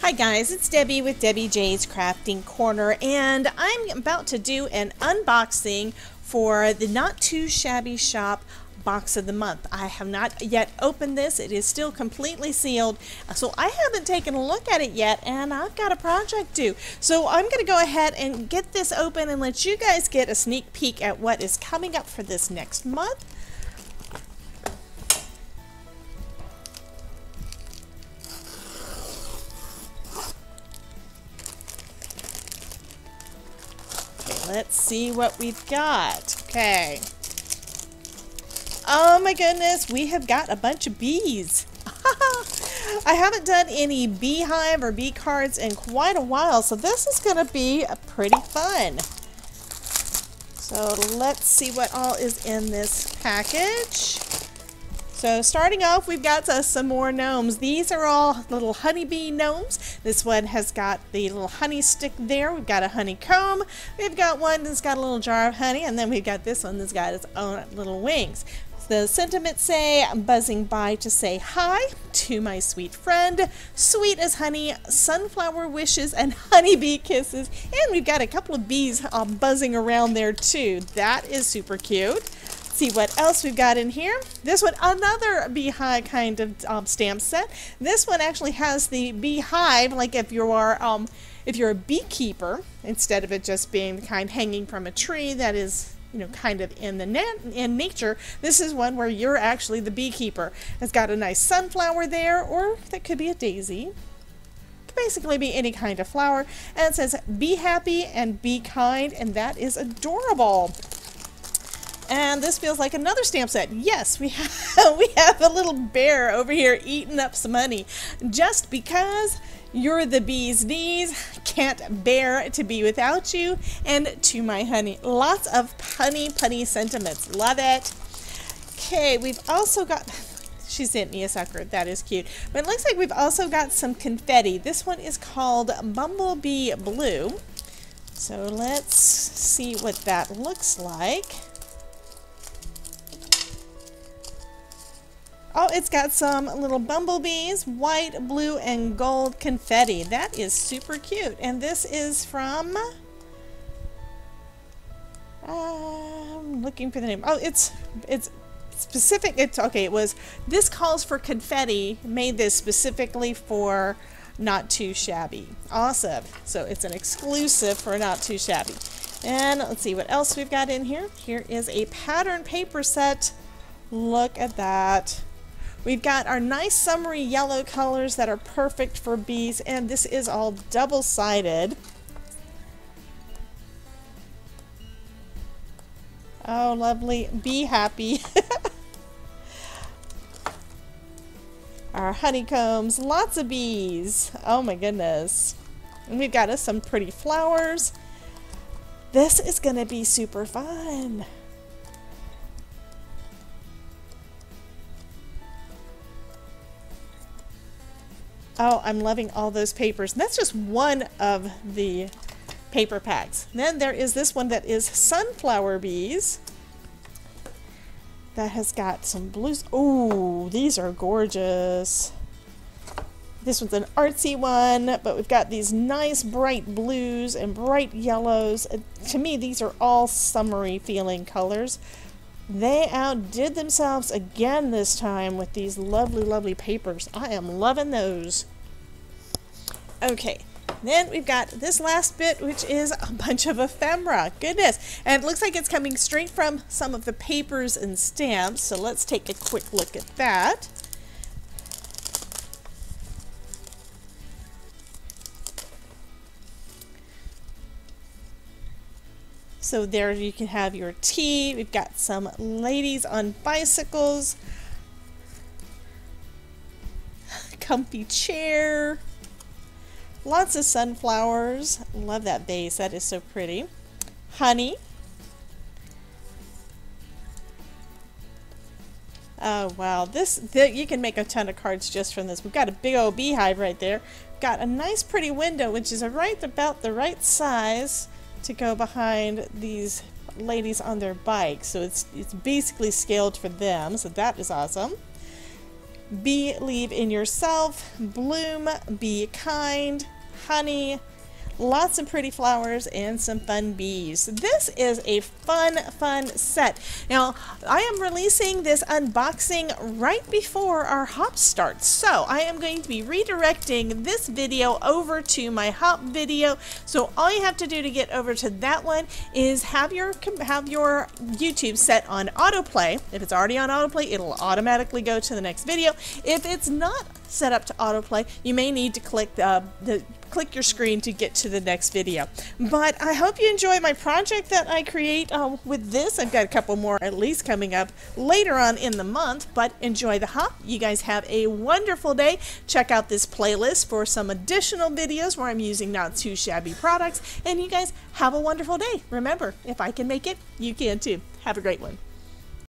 Hi guys, it's Debbie with Debbie J's Crafting Corner, and I'm about to do an unboxing for the Not Too Shabby Shop Box of the Month. I have not yet opened this. It is still completely sealed, so I haven't taken a look at it yet, and I've got a project due. So I'm going to go ahead and get this open and let you guys get a sneak peek at what is coming up for this next month. Let's see what we've got. Okay. Oh my goodness, we have got a bunch of bees. I haven't done any beehive or bee cards in quite a while, so this is going to be pretty fun. So let's see what all is in this package. So starting off, we've got some more gnomes. These are all little honeybee gnomes. This one has got the little honey stick there. We've got a honeycomb. We've got one that's got a little jar of honey, and then we've got this one that's got its own little wings. The sentiments say, I'm buzzing by to say hi to my sweet friend, sweet as honey, sunflower wishes, and honeybee kisses. And we've got a couple of bees buzzing around there too. That is super cute. See what else we've got in here. This one, another beehive kind of stamp set. This one actually has the beehive, like if you're a beekeeper, instead of it just being the kind hanging from a tree that is, you know, kind of in nature. This is one where you're actually the beekeeper. It's got a nice sunflower there, or that could be a daisy. Could basically be any kind of flower. And it says, "Be happy and be kind," and that is adorable. And this feels like another stamp set. Yes, we have a little bear over here eating up some honey. Just because you're the bee's knees, can't bear to be without you, and to my honey. Lots of punny sentiments. Love it. Okay, we've also got, she sent me a sucker. That is cute. But it looks like we've also got some confetti. This one is called Bumblebee Blue. So let's see what that looks like. Oh, it's got some little bumblebees, white, blue, and gold confetti. That is super cute. And this is from, I'm looking for the name. Oh, it's specific. It's okay. It was, this calls for confetti, made this specifically for Not Too Shabby. Awesome. So it's an exclusive for Not Too Shabby. And let's see what else we've got in here. Here is a pattern paper set. Look at that. We've got our nice summery yellow colors that are perfect for bees, and this is all double-sided. Oh, lovely. Be happy. Our honeycombs, lots of bees. Oh my goodness. And we've got us some pretty flowers. This is going to be super fun. Oh, I'm loving all those papers. And that's just one of the paper packs. Then there is this one that is sunflower bees. That has got some blues. Oh, these are gorgeous. This one's an artsy one, but we've got these nice bright blues and bright yellows. To me, these are all summery feeling colors. They outdid themselves again this time with these lovely papers. I am loving those. Okay, then we've got this last bit, which is a bunch of ephemera. Goodness. And it looks like it's coming straight from some of the papers and stamps. So let's take a quick look at that. So there you can have your tea. We've got some ladies on bicycles. Comfy chair. Lots of sunflowers. Love that vase. That is so pretty. Honey. Oh wow, you can make a ton of cards just from this. We've got a big old beehive right there. Got a nice pretty window, which is right about the right size to go behind these ladies on their bikes. So it's basically scaled for them, so that is awesome. Believe in yourself, bloom, be kind, honey, lots of pretty flowers, and some fun bees. This is a fun set. Now, I am releasing this unboxing right before our hop starts, so I am going to be redirecting this video over to my hop video. So all you have to do to get over to that one is have your YouTube set on autoplay. If it's already on autoplay, it'll automatically go to the next video. If it's not set up to autoplay, you may need to click click your screen to get to the next video. But I hope you enjoy my project that I create with this. I've got a couple more at least coming up later on in the month, but enjoy the hop. You guys have a wonderful day. Check out this playlist for some additional videos where I'm using not too shabby products, and you guys have a wonderful day. Remember, if I can make it, you can too. Have a great one.